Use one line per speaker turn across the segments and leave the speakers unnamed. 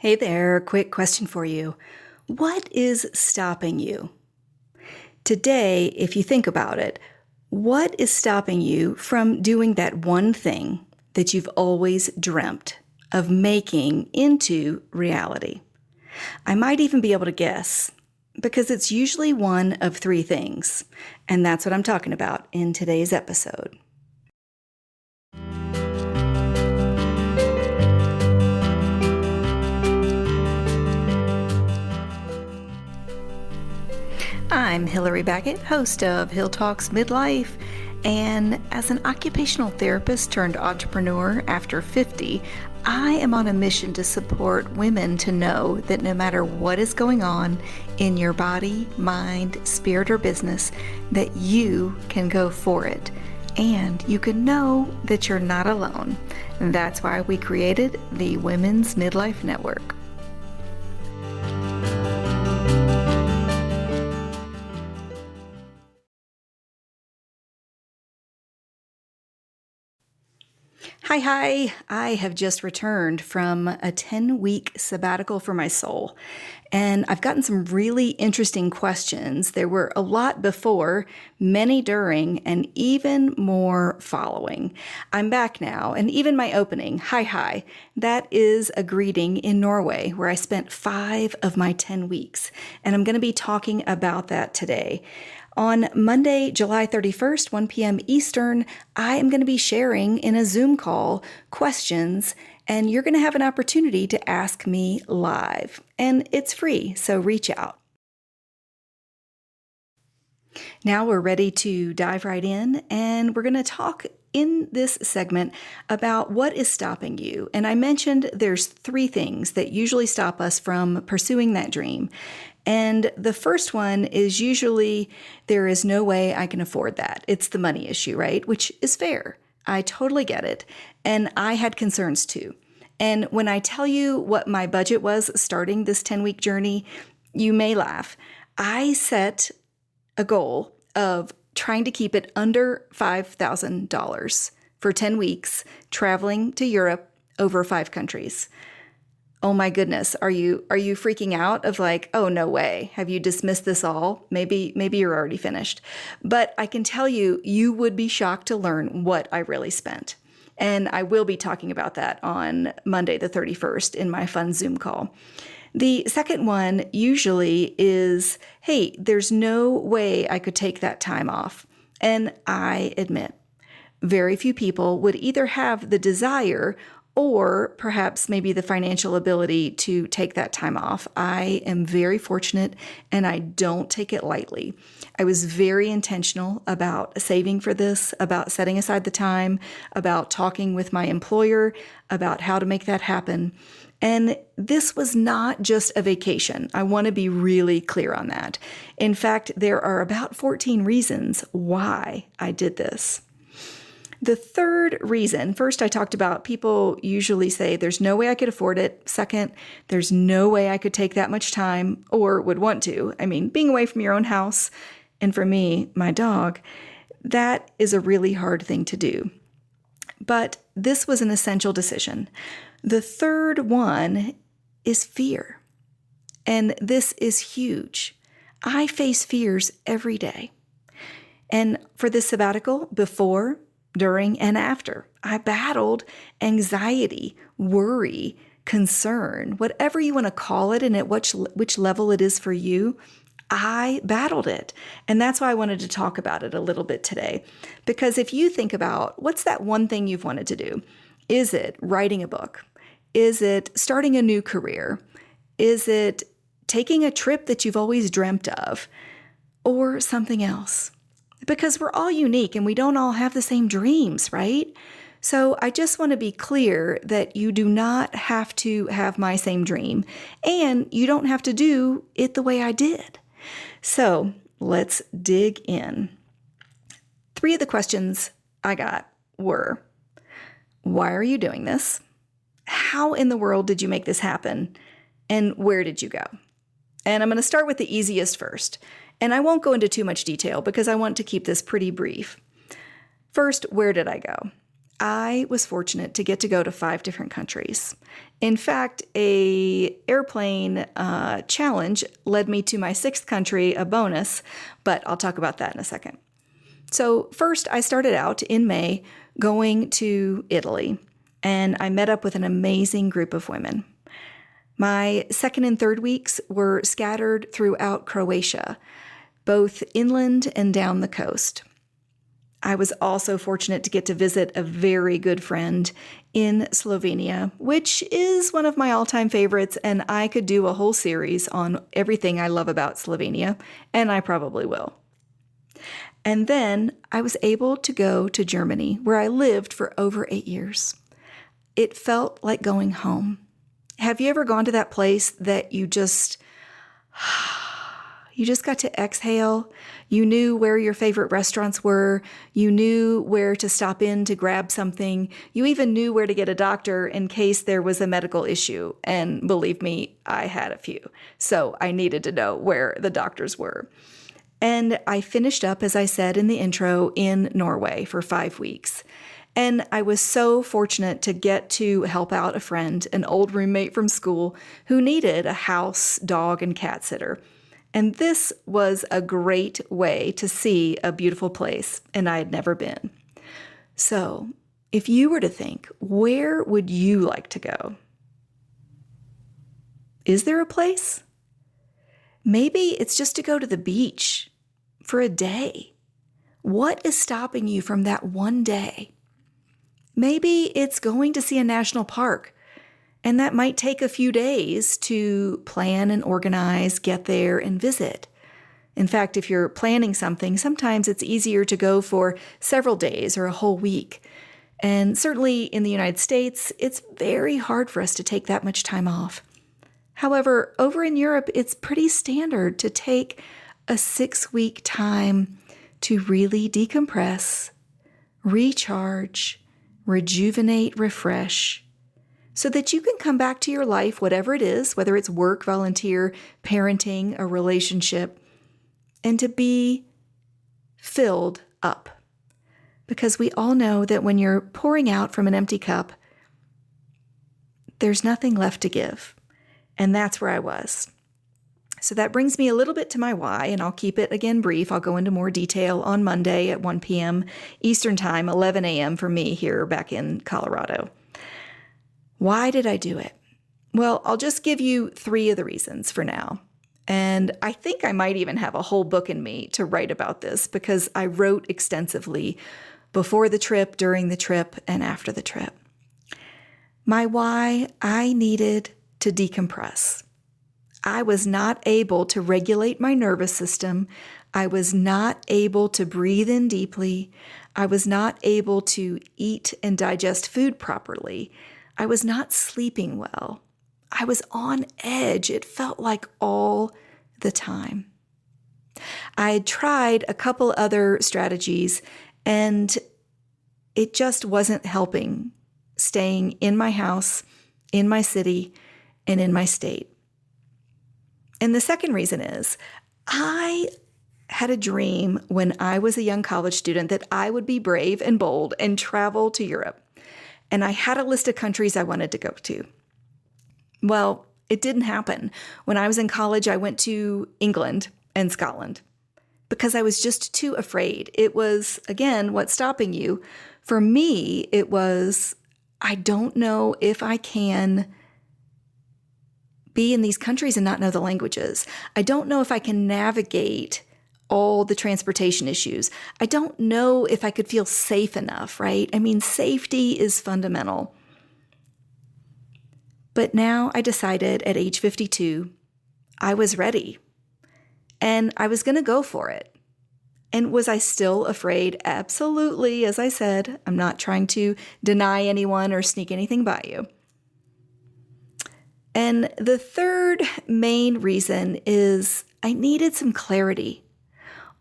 Hey there, quick question for you. What is stopping you? Today, if you think about it, what is stopping you from doing that one thing that you've always dreamt of making into reality? I might even be able to guess because it's usually one of three things, and that's what I'm talking about in today's episode. I'm Hillary Baggett, host of Hill Talks Midlife, and as an occupational therapist turned entrepreneur after 50, I am on a mission to support women to know that no matter what is going on in your body, mind, spirit, or business, that you can go for it. And you can know that you're not alone. And that's why we created the Women's Midlife Network. Hi. I have just returned from a 10-week sabbatical for my soul, and I've gotten some really interesting questions. There were a lot before, many during, and even more following. I'm back now, and even my opening, hi, that is a greeting in Norway, where I spent 5 of my 10 weeks, and I'm going to be talking about that today. On Monday, July 31st, 1 p.m. Eastern, I am going to be sharing in a Zoom call questions, and you're going to have an opportunity to ask me live. And it's free, so reach out. Now we're ready to dive right in, and we're going to talk in this segment about what is stopping you. And I mentioned there's 3 things that usually stop us from pursuing that dream. And the first one is usually there is no way I can afford that. It's the money issue, right? Which is fair. I totally get it. And I had concerns too. And when I tell you what my budget was starting this 10-week journey, you may laugh. I set a goal of trying to keep it under $5,000 for 10 weeks, traveling to Europe over 5 countries. Oh my goodness, are you freaking out of like, oh, no way. Have you dismissed this all? Maybe you're already finished. But I can tell you, you would be shocked to learn what I really spent. And I will be talking about that on Monday, the 31st in my fun Zoom call. The second one usually is, hey, there's no way I could take that time off. And I admit, very few people would either have the desire or perhaps maybe the financial ability to take that time off. I am very fortunate and I don't take it lightly. I was very intentional about saving for this, about setting aside the time, about talking with my employer about how to make that happen. And this was not just a vacation. I want to be really clear on that. In fact, there are about 14 reasons why I did this. The third reason, first I talked about people usually say there's no way I could afford it. Second, there's no way I could take that much time or would want to. I mean, being away from your own house, and for me, my dog, that is a really hard thing to do. But this was an essential decision. The third one is fear. And this is huge. I face fears every day. And for this sabbatical, before, during, and after, I battled anxiety, worry, concern, whatever you want to call it and at which level it is for you. I battled it. And that's why I wanted to talk about it a little bit today. Because if you think about what's that one thing you've wanted to do? Is it writing a book? Is it starting a new career? Is it taking a trip that you've always dreamt of? Or something else? Because we're all unique and we don't all have the same dreams, right? So I just want to be clear that you do not have to have my same dream and you don't have to do it the way I did. So let's dig in. 3 of the questions I got were, why are you doing this? How in the world did you make this happen? And where did you go? And I'm going to start with the easiest first. And I won't go into too much detail because I want to keep this pretty brief. First, where did I go? I was fortunate to get to go to 5 different countries. In fact, a airplane challenge led me to my 6th country, a bonus, but I'll talk about that in a second. So first, I started out in May going to Italy, and I met up with an amazing group of women. My 2nd and 3rd weeks were scattered throughout Croatia, both inland and down the coast. I was also fortunate to get to visit a very good friend in Slovenia, which is one of my all-time favorites, and I could do a whole series on everything I love about Slovenia, and I probably will. And then I was able to go to Germany, where I lived for over 8 years. It felt like going home. Have you ever gone to that place that you just got to exhale? You knew where your favorite restaurants were. You knew where to stop in to grab something. You even knew where to get a doctor in case there was a medical issue. And believe me, I had a few. So I needed to know where the doctors were. And I finished up, as I said in the intro, in Norway for 5 weeks. And I was so fortunate to get to help out a friend, an old roommate from school, who needed a house, dog, and cat sitter. And this was a great way to see a beautiful place, and I had never been. So, if you were to think, where would you like to go? Is there a place? Maybe it's just to go to the beach for a day. What is stopping you from that one day? Maybe it's going to see a national park. And that might take a few days to plan and organize, get there, and visit. In fact, if you're planning something, sometimes it's easier to go for several days or a whole week. And certainly in the United States, it's very hard for us to take that much time off. However, over in Europe, it's pretty standard to take a 6-week time to really decompress, recharge, rejuvenate, refresh, so that you can come back to your life, whatever it is, whether it's work, volunteer, parenting, a relationship, and to be filled up. Because we all know that when you're pouring out from an empty cup, there's nothing left to give. And that's where I was. So that brings me a little bit to my why, and I'll keep it again brief. I'll go into more detail on Monday at 1 p.m. Eastern Time, 11 a.m. for me here back in Colorado. Why did I do it? Well, I'll just give you 3 of the reasons for now. And I think I might even have a whole book in me to write about this because I wrote extensively before the trip, during the trip, and after the trip. My why, I needed to decompress. I was not able to regulate my nervous system. I was not able to breathe in deeply. I was not able to eat and digest food properly. I was not sleeping well. I was on edge. It felt like all the time. I had tried a couple other strategies, and it just wasn't helping staying in my house, in my city, and in my state. And the second reason is I had a dream when I was a young college student that I would be brave and bold and travel to Europe. And I had a list of countries I wanted to go to. Well, it didn't happen. When I was in college, I went to England and Scotland because I was just too afraid. It was, again, what's stopping you? For me, it was, I don't know if I can be in these countries and not know the languages. I don't know if I can navigate all the transportation issues. I don't know if I could feel safe enough, right? I mean, safety is fundamental. But now I decided at age 52, I was ready and I was going to go for it. And was I still afraid? Absolutely. As I said, I'm not trying to deny anyone or sneak anything by you. And the third main reason is I needed some clarity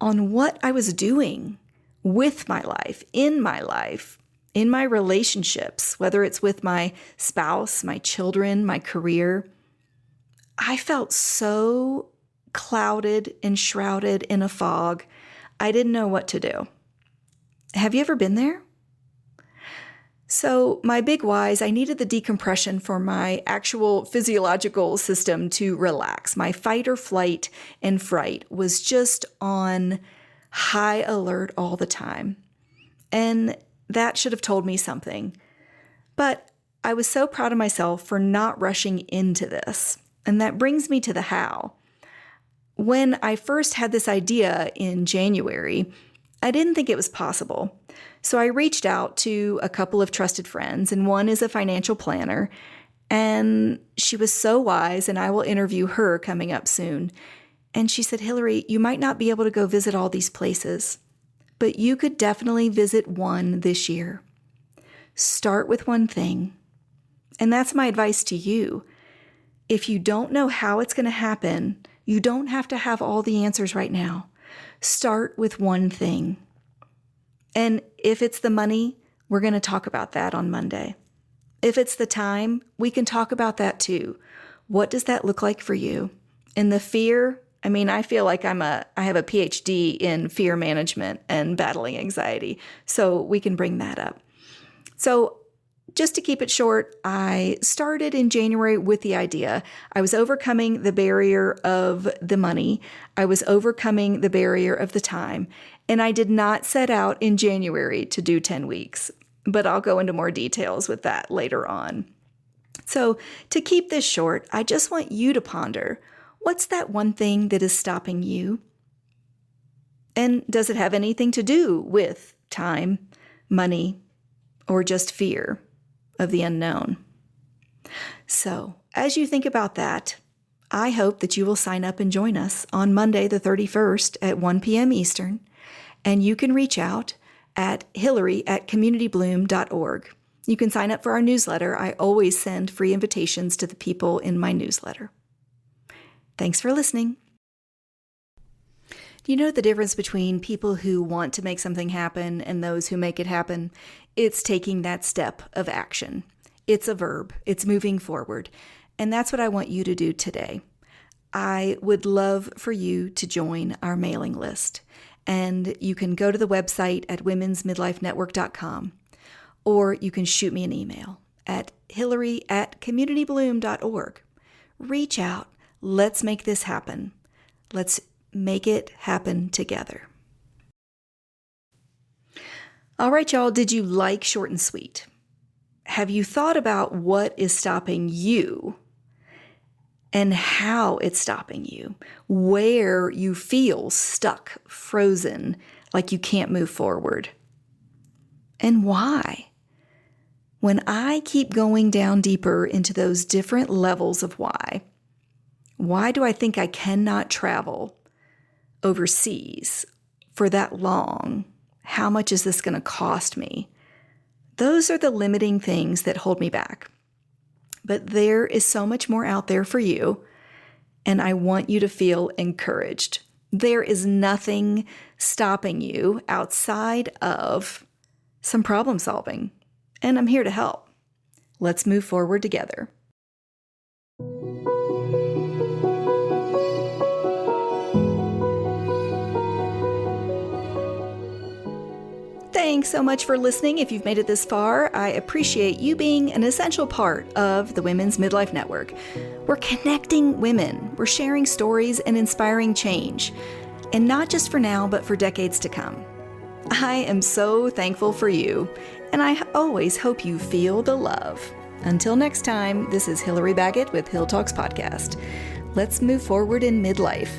on what I was doing with my life, in my relationships, whether it's with my spouse, my children, my career. I felt so clouded and shrouded in a fog. I didn't know what to do. Have you ever been there? So my big why is I needed the decompression for my actual physiological system to relax. My fight or flight and fright was just on high alert all the time. And that should have told me something. But I was so proud of myself for not rushing into this. And that brings me to the how. When I first had this idea in January, I didn't think it was possible. So I reached out to a couple of trusted friends, and one is a financial planner, and she was so wise, and I will interview her coming up soon. And she said, Hillary, you might not be able to go visit all these places, but you could definitely visit one this year. Start with one thing. And that's my advice to you. If you don't know how it's going to happen, you don't have to have all the answers right now. Start with one thing. And if it's the money, we're going to talk about that on Monday. If it's the time, we can talk about that too. What does that look like for you? And the fear, I feel like I have a PhD in fear management and battling anxiety, so we can bring that up. So just to keep it short, I started in January with the idea. I was overcoming the barrier of the money. I was overcoming the barrier of the time. And I did not set out in January to do 10 weeks, but I'll go into more details with that later on. So to keep this short, I just want you to ponder, what's that one thing that is stopping you? And does it have anything to do with time, money, or just fear of the unknown? So as you think about that, I hope that you will sign up and join us on Monday the 31st at 1 p.m. Eastern. And you can reach out at hillary@communitybloom.org. You can sign up for our newsletter. I always send free invitations to the people in my newsletter. Thanks for listening. Do you know the difference between people who want to make something happen and those who make it happen? It's taking that step of action. It's a verb. It's moving forward. And that's what I want you to do today. I would love for you to join our mailing list. And you can go to the website at womensmidlifenetwork.com, or you can shoot me an email at hillary@communitybloom.org. Reach out. Let's make this happen. Let's make it happen together. All right, y'all. Did you like short and sweet? Have you thought about what is stopping you and how it's stopping you, where you feel stuck, frozen, like you can't move forward, and why? When I keep going down deeper into those different levels of why do I think I cannot travel overseas for that long? How much is this going to cost me? Those are the limiting things that hold me back. But there is so much more out there for you, and I want you to feel encouraged. There is nothing stopping you outside of some problem solving, and I'm here to help. Let's move forward together. Thanks so much for listening. If you've made it this far, I appreciate you being an essential part of the Women's Midlife Network. We're connecting women. We're sharing stories and inspiring change. And not just for now, but for decades to come. I am so thankful for you, and I always hope you feel the love. Until next time, this is Hillary Baggett with Hill Talks Podcast. Let's move forward in midlife.